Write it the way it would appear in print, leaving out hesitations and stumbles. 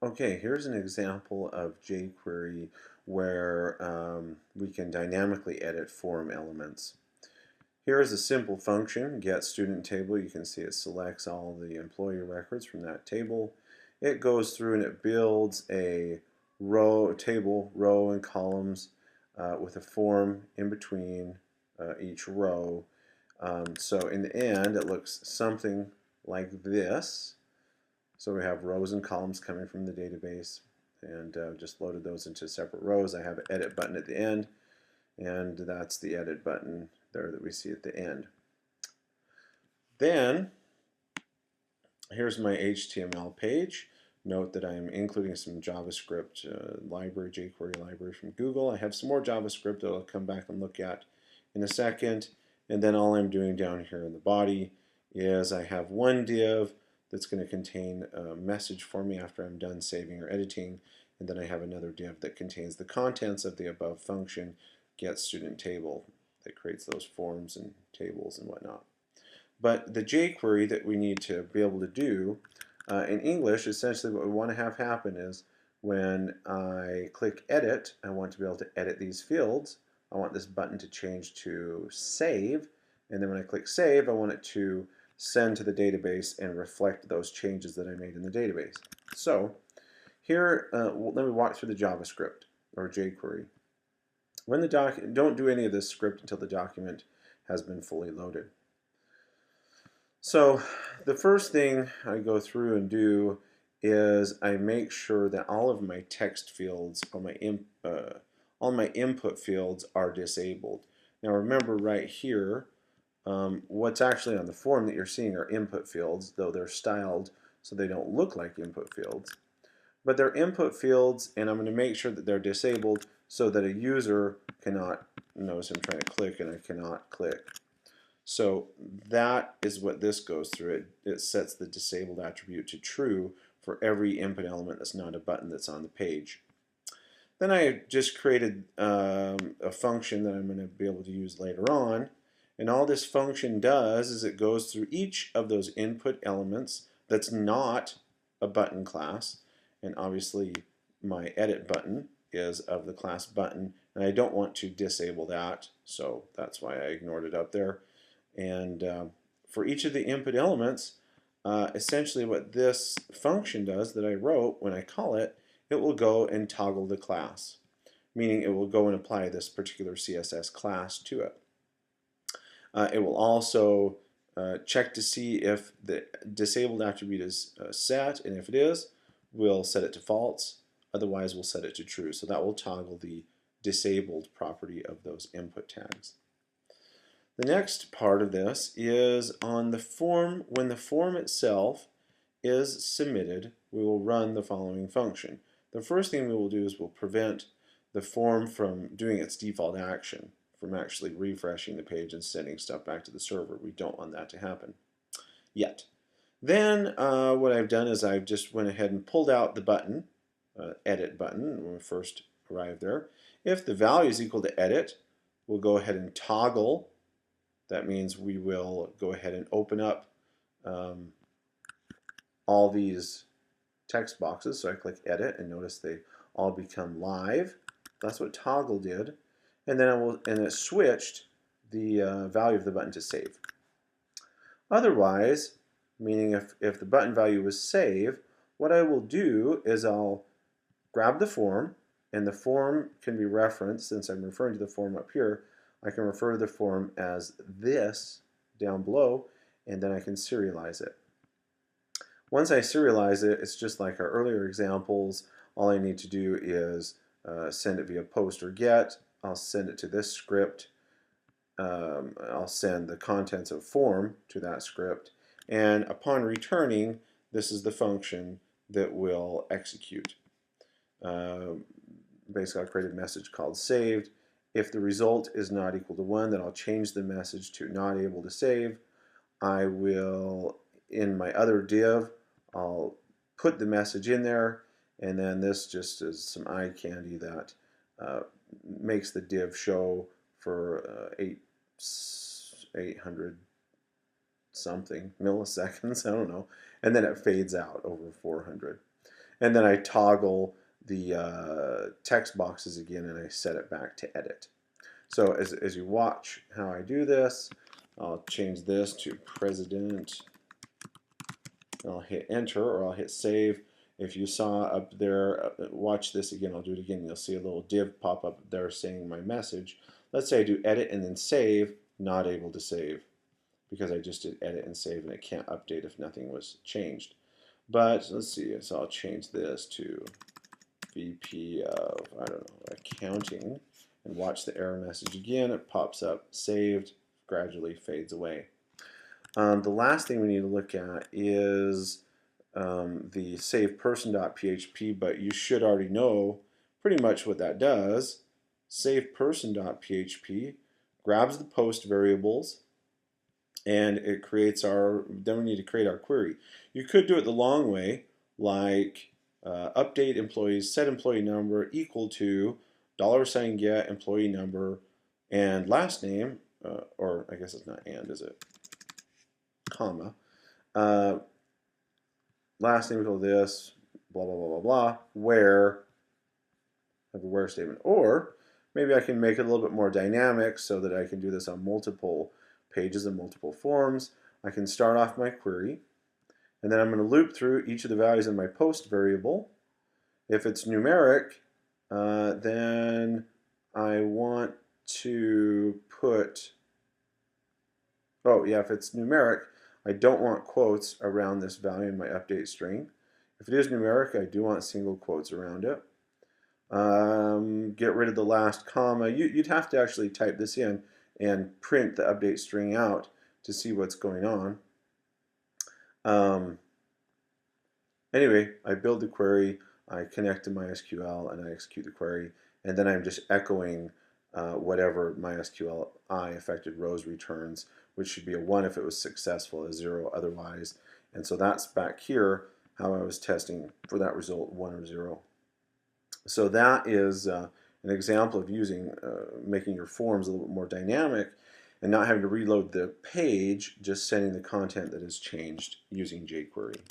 Okay, here's an example of jQuery where we can dynamically edit form elements. Here is a simple function, get student table. You can see it selects all the employee records from that table. It goes through and it builds a table, row and columns with a form in between each row. So in the end, it looks something like this. So we have rows and columns coming from the database, and just loaded those into separate rows. I have an edit button at the end, and that's the edit button there that we see at the end. Then here's my HTML page. Note that I'm including some JavaScript library, jQuery library from Google. I have some more JavaScript that I'll come back and look at in a second. And then all I'm doing down here in the body is I have one div that's going to contain a message for me after I'm done saving or editing. And then I have another div that contains the contents of the above function, get student table, that creates those forms and tables and whatnot. But the jQuery that we need to be able to do in English, essentially what we want to have happen is when I click edit, I want to be able to edit these fields. I want this button to change to save, and then when I click save, I want it to send to the database and reflect those changes that I made in the database. So here, let me walk through the JavaScript or jQuery. When the don't do any of this script until the document has been fully loaded. So the first thing I go through and do is I make sure that all of my text fields, all my input fields are disabled. Now remember right here, what's actually on the form that you're seeing are input fields, though they're styled so they don't look like input fields. But they're input fields, and I'm going to make sure that they're disabled so that a user cannot, notice I'm trying to click and I cannot click. So that is what this goes through. It sets the disabled attribute to true for every input element that's not a button that's on the page. Then I just created a function that I'm going to be able to use later on. And all this function does is it goes through each of those input elements that's not a button class. And obviously my edit button is of the class button. And I don't want to disable that, so that's why I ignored it up there. And for each of the input elements, essentially what this function does that I wrote, when I call it, it will go and toggle the class, meaning it will go and apply this particular CSS class to it. It will also check to see if the disabled attribute is set, and if it is, we'll set it to false. Otherwise, we'll set it to true. So that will toggle the disabled property of those input tags. The next part of this is on the form. When the form itself is submitted, we will run the following function. The first thing we will do is we'll prevent the form from doing its default action, from actually refreshing the page and sending stuff back to the server. We don't want that to happen yet. Then what I've done is I've just went ahead and pulled out the button, edit button, when we first arrived there. If the value is equal to edit, we'll go ahead and toggle. That means we will go ahead and open up all these text boxes. So I click edit and notice they all become live. That's what toggle did. And then it switched the value of the button to save. Otherwise, meaning if the button value was save, what I will do is I'll grab the form, and the form can be referenced, since I'm referring to the form up here, I can refer to the form as this down below, and then I can serialize it. Once I serialize it, it's just like our earlier examples. All I need to do is send it via post or get. I'll send it to this script. I'll send the contents of form to that script. And upon returning, this is the function that will execute. Basically, I'll create a message called saved. If the result is not equal to 1, then I'll change the message to not able to save. I will, in my other div, I'll put the message in there, and then this just is some eye candy that makes the div show for 800 something milliseconds, I don't know, and then it fades out over 400. And then I toggle the text boxes again and I set it back to edit. So as you watch how I do this, I'll change this to president. I'll hit enter or I'll hit save. If you saw up there, watch this again, I'll do it again, you'll see a little div pop up there saying my message. Let's say I do edit and then save, not able to save because I just did edit and save and it can't update if nothing was changed. But let's see, so I'll change this to VP of, I don't know, accounting, and watch the error message again. It pops up, saved, gradually fades away. The last thing we need to look at is the saveperson.php, but you should already know pretty much what that does. Saveperson.php grabs the post variables and it creates then we need to create our query. You could do it the long way, like update employees, set employee number equal to $get employee number and last name, or I guess it's not and, is it? Comma. Last name equal to this, blah, blah, blah, blah, blah, where, have a where statement. Or maybe I can make it a little bit more dynamic so that I can do this on multiple pages and multiple forms. I can start off my query, and then I'm going to loop through each of the values in my post variable. If it's numeric, then I want to put, oh yeah, if it's numeric, I don't want quotes around this value in my update string. If it is numeric, I do want single quotes around it. Get rid of the last comma. You'd have to actually type this in and print the update string out to see what's going on. Anyway, I build the query, I connect to MySQL, and I execute the query, and then I'm just echoing whatever MySQL affected rows returns, which should be a 1 if it was successful, a 0 otherwise. And so that's back here how I was testing for that result, 1 or 0. So that is an example of making your forms a little bit more dynamic and not having to reload the page, just sending the content that is changed using jQuery.